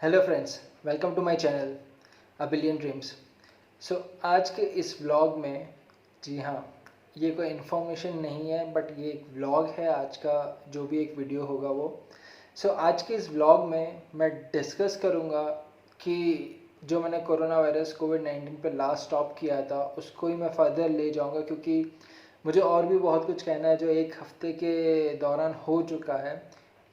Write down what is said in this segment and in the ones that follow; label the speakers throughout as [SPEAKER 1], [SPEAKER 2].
[SPEAKER 1] Hello friends, welcome to my channel a billion dreams. So आज के इस vlog में, जी हाँ, ये कोई इन्फॉर्मेशन नहीं है बट ये एक व्लॉग है। आज का जो भी एक वीडियो होगा वो। आज के इस व्लॉग में मैं डिस्कस करूँगा कि जो मैंने कोरोना वायरस कोविड-19 पे लास्ट स्टॉप किया था उसको ही मैं फर्दर ले जाऊँगा, क्योंकि मुझे और भी बहुत कुछ कहना है जो एक हफ्ते के दौरान हो चुका है।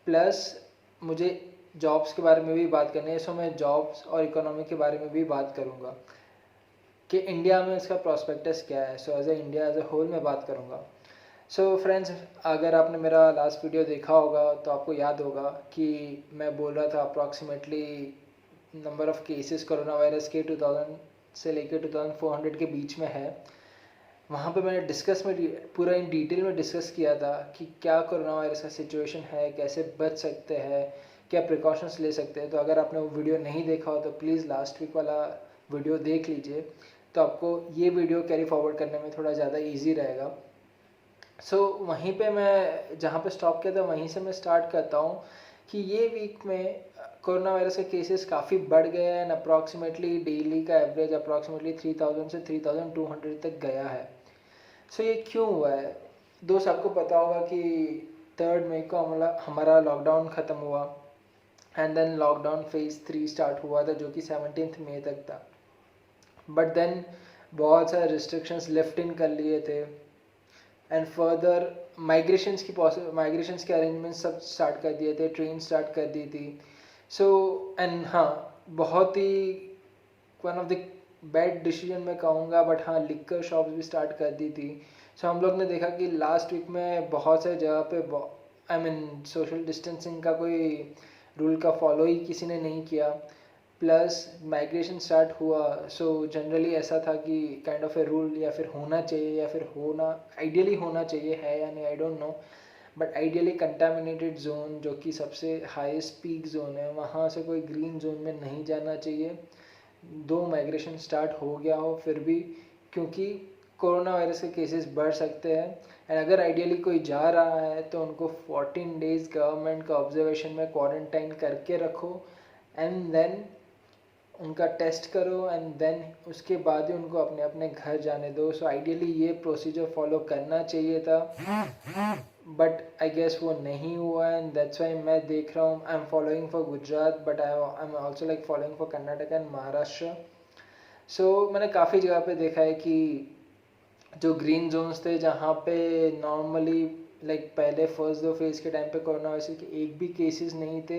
[SPEAKER 1] प्लस मुझे जॉब्स के बारे में भी बात करनी है। मैं जॉब्स और इकोनॉमी के बारे में भी बात करूँगा कि इंडिया में इसका प्रोस्पेक्टस क्या है। As a India as a whole मैं बात करूँगा। फ्रेंड्स, अगर आपने मेरा लास्ट वीडियो देखा होगा तो आपको याद होगा कि मैं बोल रहा था approximately number of cases corona virus के 2000 से लेकर 2400 के बीच में है। वहाँ पे मैंने पूरा इन डिटेल में डिस्कस किया था कि क्या कोरोना वायरस का सिचुएशन है, कैसे बच सकते हैं, क्या प्रिकॉशंस ले सकते हैं। तो अगर आपने वो वीडियो नहीं देखा हो तो प्लीज़ लास्ट वीक वाला वीडियो देख लीजिए, तो आपको ये वीडियो कैरी फॉरवर्ड करने में थोड़ा ज़्यादा ईजी रहेगा। वहीं पे मैं जहाँ पे स्टॉप किया था वहीं से मैं स्टार्ट करता हूँ कि ये वीक में कोरोना वायरस के केसेस काफ़ी बढ़ गए हैं एंड अप्रॉक्सीमेटली डेली का एवरेज अप्रॉक्सीमेटली 3000 से 3200 तक गया है। ये क्यों हुआ है? दोस्त, आपको पता होगा कि 3 मई को हमारा लॉकडाउन ख़त्म हुआ and then lockdown phase 3 start हुआ था जो कि 17 मई तक था। बट देन बहुत सारे रिस्ट्रिक्शंस लिफ्ट इन कर लिए थे एंड फर्दर माइग्रेशंस के अरेंजमेंट सब स्टार्ट कर दिए थे, ट्रेन स्टार्ट कर दी थी। एंड हाँ, बहुत ही one of the bad decision मैं कहूँगा, बट हाँ, लिक्कर शॉप्स भी स्टार्ट कर दी थी। हम लोग ने देखा कि लास्ट वीक में बहुत सारी जगह पे सोशल डिस्टेंसिंग का कोई रूल का फॉलो ही किसी ने नहीं किया। प्लस माइग्रेशन स्टार्ट हुआ। जनरली ऐसा था कि काइंड ऑफ ए रूल या फिर होना चाहिए या फिर होना आइडियली होना चाहिए, है या नहीं आई don't no, but ideally contaminated zone जो कि सबसे हाईएस्ट पीक जोन है वहाँ से कोई ग्रीन जोन में नहीं जाना चाहिए। दो माइग्रेशन स्टार्ट हो गया हो फिर भी, क्योंकि कोरोना वायरस के केसेस बढ़ सकते हैं एंड अगर आइडियली कोई जा रहा है तो उनको 14 डेज गवर्नमेंट का ऑब्जर्वेशन में क्वारंटाइन करके रखो एंड देन उनका टेस्ट करो एंड देन उसके बाद ही उनको अपने अपने घर जाने दो। आइडियली ये प्रोसीजर फॉलो करना चाहिए था, बट आई गेस वो नहीं हुआ एंड दैट्स वाई मैं देख रहा हूँ I am following for Gujarat, but I am also like following for Karnataka and Maharashtra. मैंने काफ़ी जगह पे देखा है कि जो ग्रीन जोन्स थे जहाँ पे नॉर्मली लाइक पहले फर्स्ट दो फेज़ के टाइम पे कोरोना वायरस के एक भी केसेस नहीं थे,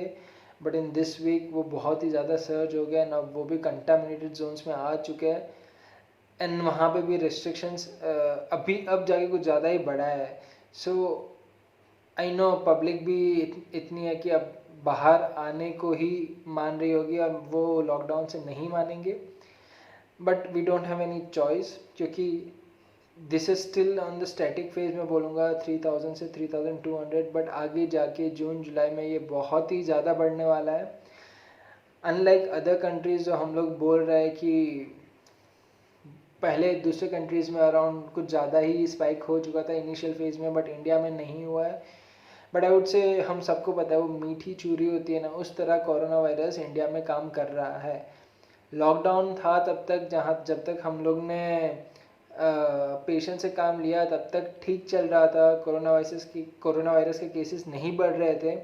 [SPEAKER 1] बट इन दिस वीक वो बहुत ही ज़्यादा सर्ज हो गया ना, वो भी कंटामिनेटेड जोन्स में आ चुके हैं एंड वहाँ पे भी रिस्ट्रिक्शंस अब जाके कुछ ज़्यादा ही बढ़ा है। आई नो पब्लिक भी इतनी है कि अब बाहर आने को ही मान रही होगी, अब वो लॉकडाउन से नहीं मानेंगे, but we don't have any choice, क्योंकि this is still on the static phase. मैं बोलूँगा 3000 से 3200, बट आगे जाके जून जुलाई में ये बहुत ही ज़्यादा बढ़ने वाला है। अनलाइक अदर कंट्रीज़ जो हम लोग बोल रहे हैं कि पहले दूसरे कंट्रीज़ में अराउंड कुछ ज़्यादा ही स्पाइक हो चुका था इनिशियल फेज़ में, बट इंडिया में नहीं हुआ है। बट आई वुड से हम सबको पता है वो मीठी चूरी होती है ना, उस तरह कोरोना वायरस इंडिया में काम कर रहा है। लॉकडाउन था तब तक, जब तक हम लोग ने पेशेंट से काम लिया तब तक ठीक चल रहा था, कोरोना वायरस के केसेस नहीं बढ़ रहे थे।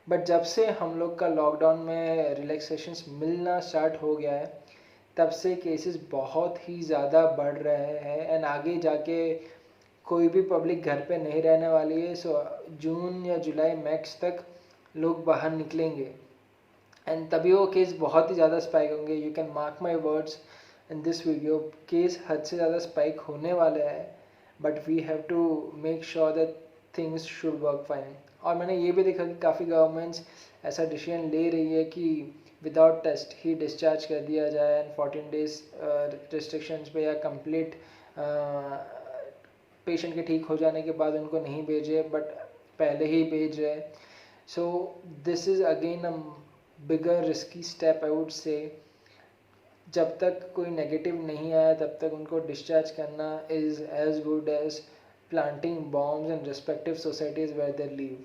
[SPEAKER 1] बट जब से हम लोग का लॉकडाउन में रिलैक्सेशंस मिलना स्टार्ट हो गया है तब से केसेस बहुत ही ज़्यादा बढ़ रहे हैं एंड आगे जाके कोई भी पब्लिक घर पे नहीं रहने वाली है। जून या जुलाई मैक्स तक लोग बाहर निकलेंगे एंड तभी वो केस बहुत ही ज़्यादा स्पाइक होंगे। You can mark my words in this video, case हद से ज़्यादा स्पाइक होने वाले हैं, but we have to make sure that things should work fine. और मैंने ये भी देखा कि काफ़ी गवर्नमेंट्स ऐसा डिसीजन ले रही है कि विदाउट टेस्ट ही डिस्चार्ज कर दिया जाए एंड 14 डेज रिस्ट्रिक्शंस पे या कंप्लीट पेशेंट के ठीक हो जाने के बाद उनको नहीं भेजे बट पहले ही भेज रहे। This is again a bigger risky step I would say. जब तक कोई नेगेटिव नहीं आया तब तक उनको डिस्चार्ज करना is as good as planting bombs in respective societies where they live,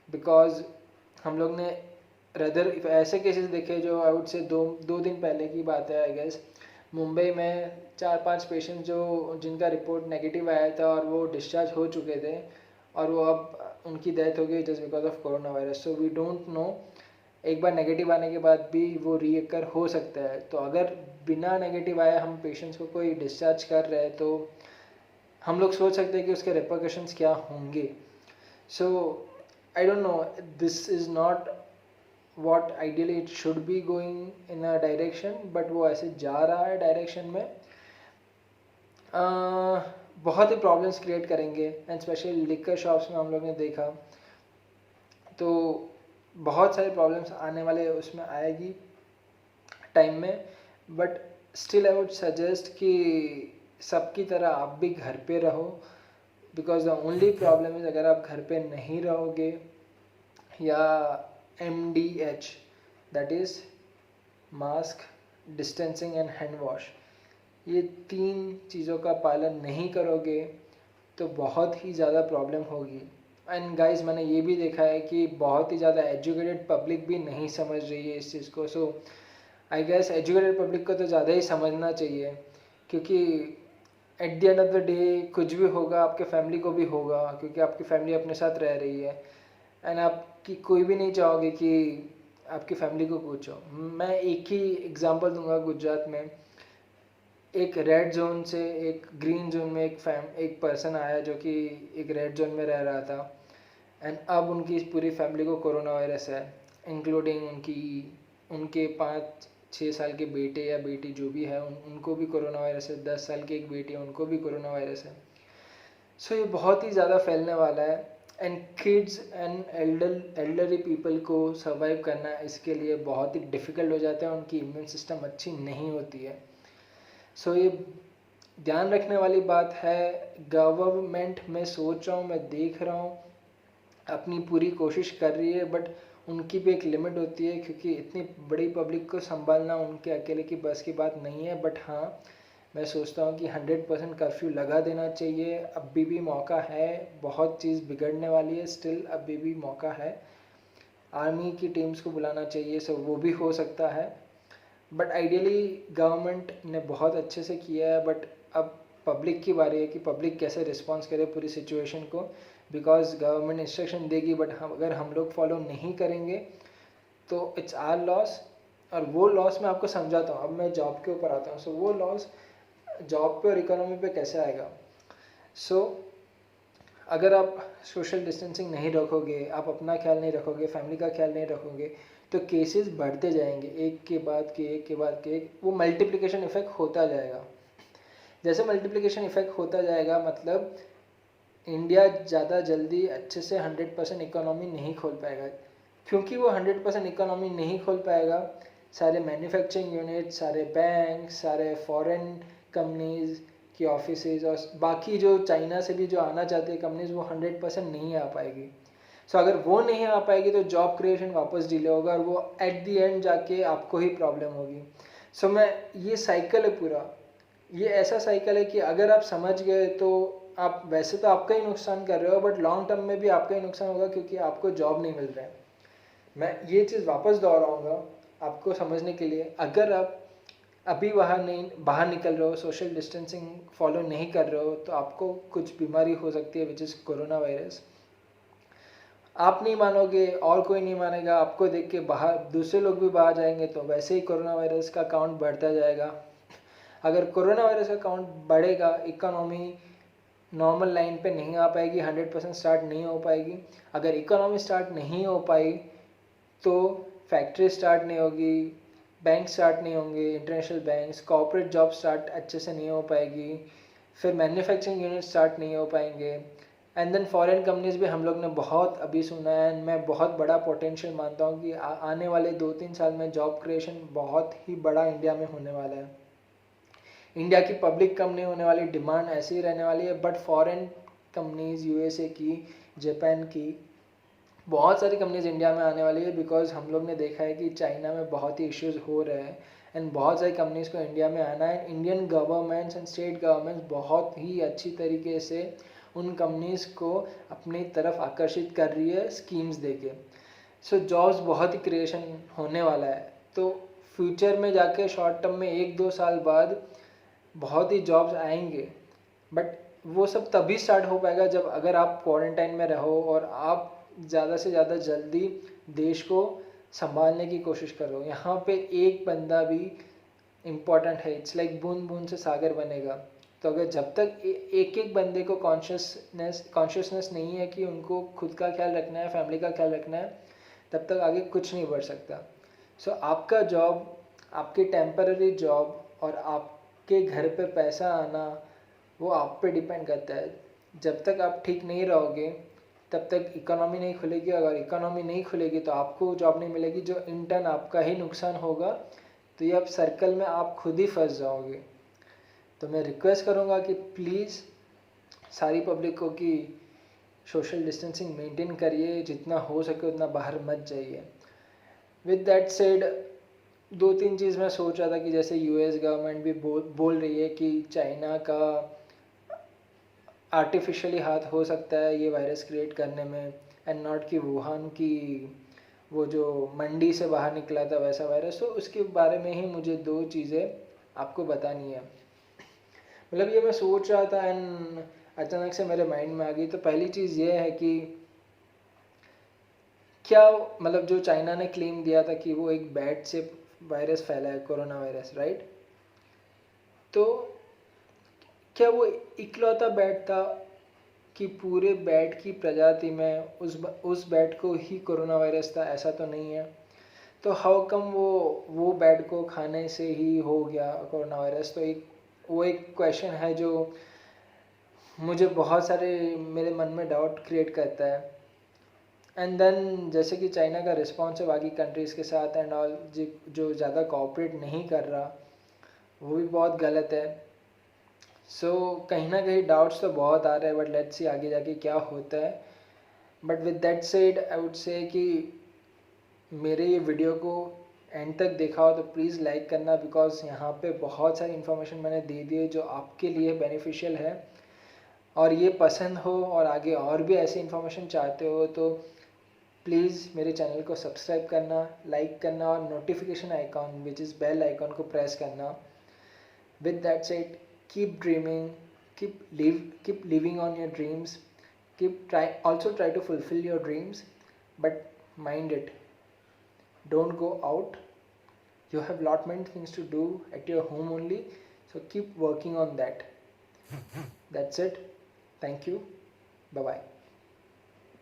[SPEAKER 1] because हम लोग ने रदर ऐसे केसेस देखे जो आई वुड से दो दिन पहले की बात है आई गेस, मुंबई में 4-5 पेशेंट जो जिनका रिपोर्ट नेगेटिव आया था और वो डिस्चार्ज हो चुके थे और वो अब उनकी डेथ हो गई just because of corona virus. So we don't know, एक बार नेगेटिव आने के बाद भी वो रीअकर हो सकता है। तो अगर बिना नेगेटिव आए हम पेशेंट्स को कोई डिस्चार्ज कर रहे हैं तो हम लोग सोच सकते हैं कि उसके रिपरकशंस क्या होंगे। So I don't know, this is not what ideally it should be going in a direction, but वो ऐसे जा रहा है डायरेक्शन में। बहुत ही प्रॉब्लम्स क्रिएट करेंगे एंड स्पेशली लिकर शॉप्स में हम लोग ने देखा तो बहुत सारे प्रॉब्लम्स आने वाले उसमें आएगी टाइम में। But still I would suggest कि सबकी तरह आप भी घर पे रहो, because the only problem is अगर आप घर पे नहीं रहोगे या MDH, that is mask, distancing and hand wash, ये 3 चीज़ों का पालन नहीं करोगे तो बहुत ही ज़्यादा प्रॉब्लम होगी। एंड गाइस मैंने ये भी देखा है कि बहुत ही ज़्यादा एजुकेटेड पब्लिक भी नहीं समझ रही है इस चीज़ को। सो आई गेस एजुकेटेड पब्लिक को तो ज़्यादा ही समझना चाहिए, क्योंकि at the end of the day कुछ भी होगा आपके फैमिली को भी होगा, क्योंकि आपकी फैमिली अपने साथ रह रही है एंड आपकी कोई भी नहीं चाहोगे कि आपकी फैमिली को कुछ हो। मैं एक ही एग्जांपल दूंगा, गुजरात में एक रेड जोन से एक ग्रीन जोन में एक पर्सन आया जो कि एक रेड जोन में रह रहा था एंड अब उनकी पूरी फैमिली को कोरोना वायरस है, इंक्लूडिंग उनके 5-6 साल के बेटे या बेटी जो भी है उनको भी कोरोना वायरस है, 10 साल की एक बेटी है उनको भी कोरोना वायरस है। सो ये बहुत ही ज़्यादा फैलने वाला है and kids and elderly people को सर्वाइव करना इसके लिए बहुत ही डिफ़िकल्ट हो जाता है, उनकी इम्यून सिस्टम अच्छी नहीं होती है। सो ये ध्यान रखने वाली बात है। गवर्नमेंट में सोच रहा हूँ, मैं देख रहा हूँ, अपनी पूरी कोशिश कर रही है, बट उनकी भी एक लिमिट होती है, क्योंकि इतनी बड़ी पब्लिक को संभालना उनके अकेले की बस की बात नहीं है। बट हाँ, मैं सोचता हूँ कि 100% कर्फ्यू लगा देना चाहिए। अभी भी मौका है, बहुत चीज़ बिगड़ने वाली है, स्टिल अभी भी मौका है। आर्मी की टीम्स को बुलाना चाहिए, सो वो भी हो सकता है। बट आइडियली गवर्नमेंट ने बहुत अच्छे से किया है, बट अब पब्लिक की बारी है कि पब्लिक कैसे रिस्पॉन्स करे पूरी सिचुएशन को, बिकॉज गवर्नमेंट इंस्ट्रक्शन देगी बट अगर हम लोग फॉलो नहीं करेंगे तो इट्स आर लॉस। और वो लॉस मैं आपको समझाता हूँ। अब मैं जॉब के ऊपर आता हूँ। सो वो लॉस जॉब पे और इकोनॉमी पे कैसे आएगा। सो अगर आप सोशल डिस्टेंसिंग नहीं रखोगे, आप अपना ख्याल नहीं रखोगे, फैमिली का ख्याल नहीं रखोगे, तो केसेस बढ़ते जाएंगे, एक के बाद के एक के बाद के एक, वो मल्टीप्लिकेशन इफेक्ट होता जाएगा। जैसे मल्टीप्लिकेशन इफेक्ट होता जाएगा मतलब इंडिया ज़्यादा जल्दी अच्छे से 100% इकोनॉमी नहीं खोल पाएगा। क्योंकि वो 100% इकोनॉमी नहीं खोल पाएगा, सारे मैन्युफैक्चरिंग यूनिट, सारे बैंक, सारे फॉरेन कंपनीज की ऑफिसेज और बाकी जो चाइना से भी जो आना चाहते हैं कंपनीज, वो 100% नहीं आ पाएगी। सो अगर वो नहीं आ पाएगी तो जॉब क्रिएशन वापस डिले होगा और वो एट दी एंड जाके आपको ही प्रॉब्लम होगी। सो मैं ये साइकिल है पूरा, ये ऐसा साइकिल है कि अगर आप समझ गए तो आप वैसे तो आपका ही नुकसान कर रहे हो, बट लॉन्ग टर्म में भी आपका ही नुकसान होगा, क्योंकि आपको जॉब नहीं मिल रहा है। मैं ये चीज़ वापस दोहराऊंगा आपको समझने के लिए। अगर आप अभी बाहर निकल रहे हो, सोशल डिस्टेंसिंग फॉलो नहीं कर रहे हो, तो आपको कुछ बीमारी हो सकती है विच इज़ कोरोना वायरस। आप नहीं मानोगे और कोई नहीं मानेगा, आपको देख के बाहर दूसरे लोग भी बाहर जाएंगे, तो वैसे ही कोरोना वायरस का काउंट बढ़ता जाएगा। अगर कोरोना वायरस का काउंट बढ़ेगा, इकोनॉमी नॉर्मल लाइन पे नहीं आ पाएगी, 100% स्टार्ट नहीं हो पाएगी। अगर इकोनॉमी स्टार्ट नहीं हो पाई तो फैक्ट्री स्टार्ट नहीं होगी, बैंक स्टार्ट नहीं होंगे, international banks, corporate job start अच्छे से नहीं हो पाएगी, फिर मैन्युफैक्चरिंग यूनिट स्टार्ट नहीं हो पाएंगे, एंड देन फॉरेन कंपनीज भी हम लोग ने बहुत अभी सुना है। एंड मैं बहुत बड़ा पोटेंशियल मानता हूँ कि आने वाले 2-3 साल में जॉब क्रिएशन बहुत ही बड़ा इंडिया में होने वाला है। इंडिया की पब्लिक कम नहीं होने वाली, डिमांड ऐसी ही रहने वाली है, बट फॉरेन कंपनीज, यूएसए की, जापान की, बहुत सारी कंपनीज इंडिया में आने वाली है, बिकॉज हम लोग ने देखा है कि चाइना में बहुत ही इश्यूज हो रहे हैं एंड बहुत सारी कंपनीज को इंडिया में आना है। Indian governments and state governments बहुत ही अच्छी तरीके से उन कंपनीज को अपनी तरफ आकर्षित कर रही है स्कीम्स देके। सो जॉब्स बहुत ही क्रिएशन होने वाला है। तो फ्यूचर में जाके शॉर्ट टर्म में 1-2 साल बाद बहुत ही जॉब्स आएंगे, बट वो सब तभी स्टार्ट हो पाएगा जब अगर आप क्वारंटाइन में रहो और आप ज़्यादा से ज़्यादा जल्दी देश को संभालने की कोशिश करो। यहाँ पे एक बंदा भी इम्पॉर्टेंट है। इट्स लाइक बूंद बूंद से सागर बनेगा। तो अगर जब तक एक एक बंदे को कॉन्शियसनेस नहीं है कि उनको खुद का ख्याल रखना है, फैमिली का ख्याल रखना है, तब तक आगे कुछ नहीं बढ़ सकता। सो आपका जॉब, आपकी टेम्पररी जॉब और आपके घर पे पैसा आना, वो आप पे डिपेंड करता है। जब तक आप ठीक नहीं रहोगे तब तक इकोनॉमी नहीं खुलेगी। अगर इकोनॉमी नहीं खुलेगी तो आपको जॉब नहीं मिलेगी, जो इन टर्न आपका ही नुकसान होगा। तो ये अब सर्कल में आप खुद ही फंस जाओगे। तो मैं रिक्वेस्ट करूँगा कि प्लीज़ सारी पब्लिक को कि सोशल डिस्टेंसिंग मेंटेन करिए, जितना हो सके उतना बाहर मत जाइए। विद दैट सेड, 2-3 चीज़ मैं सोच रहा था कि जैसे यूएस गवर्नमेंट भी बोल रही है कि चाइना का आर्टिफिशियली हाथ हो सकता है ये वायरस क्रिएट करने में, एंड नॉट कि वुहान की वो जो मंडी से बाहर निकला था वैसा वायरस। तो उसके बारे में ही मुझे 2 चीज़ें आपको बतानी है। मतलब ये मैं सोच रहा था एंड अचानक से मेरे माइंड में आ गई। तो पहली चीज़ ये है कि क्या, मतलब जो चाइना ने क्लेम दिया था कि वो एक बैट से वायरस फैला है, कोरोना वायरस, राइट? तो क्या वो इकलौता बैट था कि पूरे बैट की प्रजाति में उस बैट को ही कोरोना वायरस था? ऐसा तो नहीं है। तो हाउ कम वो बैट को खाने से ही हो गया कोरोना वायरस? तो वो एक क्वेश्चन है जो मुझे बहुत सारे मेरे मन में डाउट क्रिएट करता है। एंड देन जैसे कि चाइना का रिस्पॉन्स है बाकी कंट्रीज़ के साथ एंड ऑल, जो ज़्यादा कोऑपरेट नहीं कर रहा, वो भी बहुत गलत है। सो कहीं ना कहीं डाउट्स तो बहुत आ रहे हैं, बट लेट्स सी आगे जाके क्या होता है। But with that said I would say कि मेरे ये वीडियो को एंड तक देखा हो तो प्लीज़ लाइक करना, बिकॉज यहाँ पे बहुत सारी इन्फॉर्मेशन मैंने दे दी है जो आपके लिए बेनिफिशियल है। और ये पसंद हो और आगे और भी ऐसी इन्फॉर्मेशन चाहते हो तो प्लीज़ मेरे चैनल को सब्सक्राइब करना, लाइक करना और notification icon which is bell icon को प्रेस करना। With that said, keep dreaming, keep living on your dreams, also try to fulfill your dreams, but mind it, don't go out. You have lot many things to do at your home only, so keep working on that. That's it. Thank you. Bye bye.